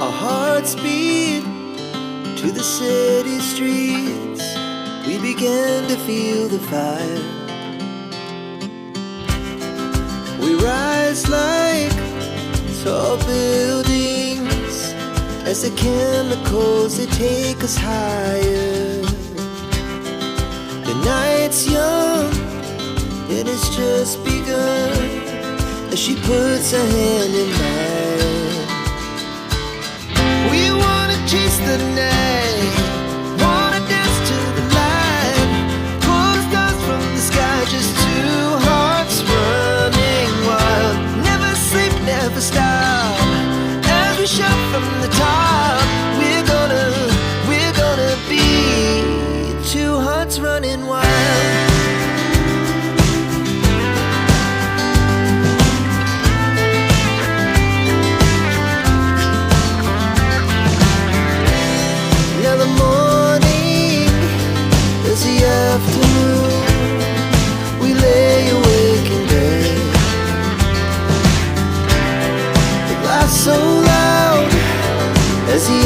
Our hearts beat to the city streets. We began to feel the fire. We rise like tall buildings as the chemicals, they take us higher. The night's young, it has just begun, as she puts her hand in mine. We wanna chase the night, wanna dance to the light, pull the stars from the sky, just two hearts running wild. Never sleep, never stop, as we shout from the top. We're gonna be two hearts running wild. Now the morning is the afternoon. We lay awake in bed. The laughs so loud as the